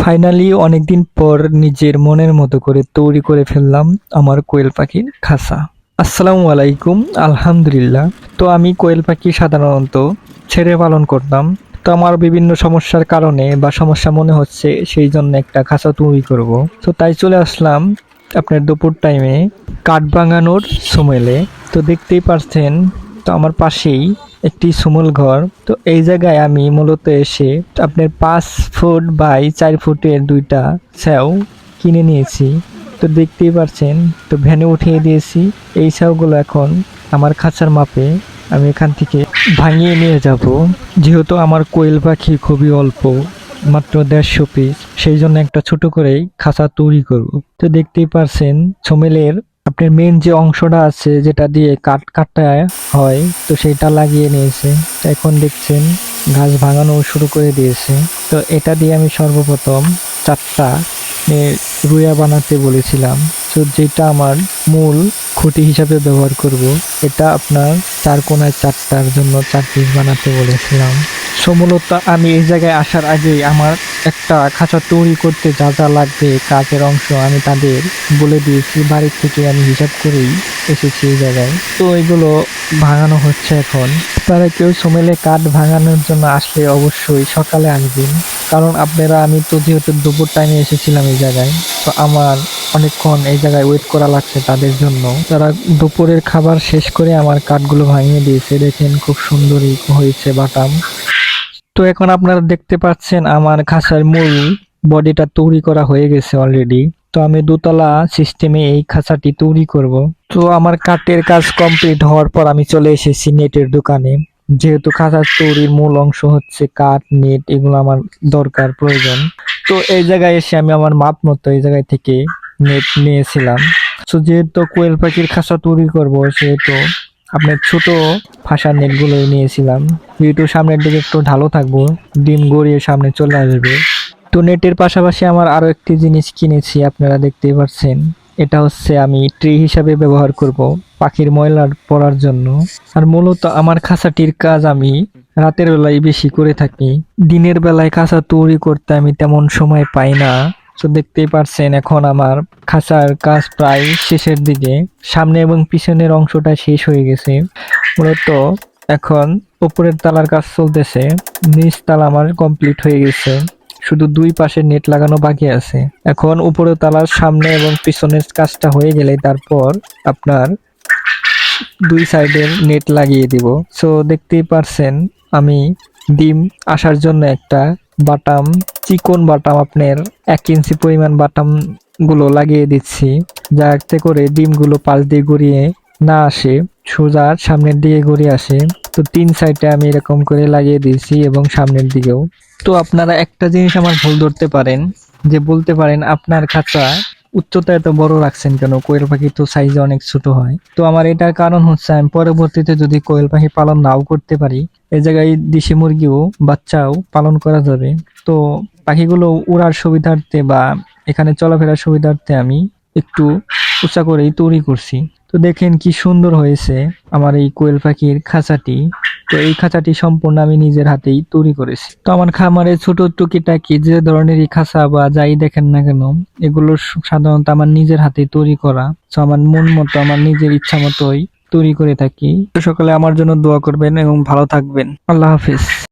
Finally অনেকদিন পর নিজের মনের মতো করে তৈরি করে ফেললাম আমার কোয়েল পাখির খাঁচা। আসসালামু আলাইকুম। আলহামদুলিল্লাহ। তো আমি কোয়েল পাখি সাধারণত ছেড়ে পালন করতাম। তো আমার বিভিন্ন সমস্যার কারণে বা সমস্যা মনে হচ্ছে, সেই জন্য একটা খাঁচা তৈরি করব। তো তাই চলে আসলাম আপনার দুপুর টাইমে কাঠ ভাঙানোর সুমেলে। তো দেখতেই পারছেন, তো আমার পাশেই একটি সুমুল ঘর। তো এই জায়গায় আমি মূলত এসে আপনার 5 ফুট বাই 4 ফুটের দুইটা স্যাও কিনে নিয়েছি। তো দেখতেই পারছেন, তো ভ্যানে উঠিয়ে দিয়েছি। এই স্যাওগুলো এখন আমার খাঁচার মাপে আমি এখান থেকে ভাঙিয়ে নিয়ে যাব। যেহেতু আমার কোয়েল পাখি খুবই অল্প, মাত্র 150 পিস, সেই জন্য একটা ছোট করেই খাঁচা তৈরি করব। তো দেখতেই পারছেন ছমেলের আপনার মেন যে অংশটা আছে, যেটা দিয়ে কাঠ কাটা হয়, তো সেটা লাগিয়ে নিয়েছে। তো এখন দেখছেন ঘাস ভাঙানো শুরু করে দিয়েছে। তো এটা দিয়ে আমি সর্বপ্রথম 4টা রুয়া বানাতে বলেছিলাম। তো যেটা আমার মূল খুঁটি হিসাবে ব্যবহার করব, এটা আপনার 4 কোণায় 4টার জন্য 4 পিস বানাতে বলেছিলাম। সো মূলত আমি এই জায়গায় আসার আগেই আমার একটা খাঁচা তৈরি করতে যা যা লাগবে কাজের অংশ আমি তাদের বলে দিয়েছি। বাড়ির থেকে আমি হিসাব করেই এসেছি এই জায়গায়। তো এগুলো ভাঙানো হচ্ছে এখন। আপনারা কেউ সোমেলে কাঠ ভাঙানোর জন্য আসলে অবশ্যই সকালে আসবেন, কারণ আমি তো যেহেতু দুপুর টাইমে এসেছিলাম এই জায়গায়, তো আমার অনেকক্ষণ এই জায়গায় ওয়েট করা লাগছে তাদের জন্য। তারা দুপুরের খাবার শেষ করে আমার কাঠগুলো ভাঙিয়ে দিয়েছে। দেখেন খুব সুন্দরই হয়েছে বাটাম। তো এখন আপনারা দেখতে পাচ্ছেন আমার খাঁচার মূল বডিটা তৈরি করা হয়ে গেছে অলরেডি। তো আমি দোতলা সিস্টেমে এই খাঁচাটি তৈরি করব। তো আমার কাঠের কাজ কমপ্লিট হওয়ার পর আমি চলে এসেছি নেটের দোকানে। যেহেতু খাঁচার তৈরির মূল অংশ হচ্ছে কাঠ, নেট, এগুলো আমার দরকার প্রয়োজন। তো এই জায়গায় এসে আমি আমার মাপ মতো এই জায়গায় থেকে নেট নিয়েছিলাম। তো যেহেতু কোয়েল পাখির খাঁচা তৈরি করব, সেহেতু আপনার ছোট ফাঁসার নেট গুলোই নিয়েছিলাম। যেহেতু সামনের দিকে একটু ঢালু থাকবো, ডিম গড়িয়ে সামনে চলে আসবে। তো নেটের পাশাপাশি আমার আরো একটি জিনিস কিনেছি, আপনারা দেখতেই পাচ্ছেন। এটা হচ্ছে আমি ট্রে হিসাবে ব্যবহার করব পাখির ময়লা পড়ার জন্য। আর মূলত আমার খাঁচাটির কাজ আমি রাতের বেলায় বেশি করে থাকি। দিনের বেলায় খাঁচা তৈরি করতে আমি তেমন সময় পাই না। তো দেখতেই পারছেন এখন আমার খাঁচার কাজ প্রায় শেষের দিকে। সামনে এবং পিছনের অংশটা শেষ হয়ে গেছে। মূলত এখন উপরের তালার কাজ চলতেছে। নিচ তালা আমার কমপ্লিট হয়ে গেছে, শুধু 2 পাশে নেট লাগানো বাকি আছে। এখন উপরের তালার সামনে এবং পিছনের কাজটা হয়ে গেলে তারপর আপনার 2 সাইডের নেট লাগিয়ে দিব। সো দেখতেই পারছেন আমি ডিম আসার জন্য একটা বাটাম, চিকন বাটাম, আপনার 1 ইঞ্চি পরিমাণ বাটাম গুলো লাগিয়ে দিচ্ছি, যাতে করে ডিমগুলো পাশ দিয়ে গড়িয়ে না আসে, সোজা সামনের দিকে গড়িয়ে আসে। তো 3 সাইডে আমি এরকম করে লাগিয়ে দিয়েছি এবং সামনের দিকেও। তো আপনারা একটা জিনিস আমার ভুল ধরতে পারেন, যে বলতে পারেন আপনার খাঁচা উচ্চতা এত বড় রাখছেন কেন, কোয়েল পাখি তো সাইজে অনেক ছোট হয়। তো আমার এটার কারণ হচ্ছে, আমি পরবর্তীতে যদি কোয়েল পাখি পালন নাও করতে পারি, এই জায়গায় দেশি মুরগিও বাচ্চাও পালন করা যাবে। তো পাখিগুলো উড়ার সুবিধার্থে বা এখানে চলাফেরার সুবিধার্থে আমি একটু উঁচা করেই তৈরি করছি। তো দেখেন কি সুন্দর হয়েছে আমার এই কোয়েল পাখির খাঁচাটি। তো এই খাঁচাটি সম্পূর্ণ আমি নিজের হাতেই তৈরি করেছি। তো আমার খামারে ছোট টুকিটাকি যে ধরনেরই খাঁচা বা যাই দেখেন না কেন, এগুলো সাধারণত আমার নিজের হাতেই তৈরি করা। তো আমার মন মতো, আমার নিজের ইচ্ছা মতোই তৈরি করে থাকি। তো সকলে আমার জন্য দোয়া করবেন এবং ভালো থাকবেন। আল্লাহ হাফিজ।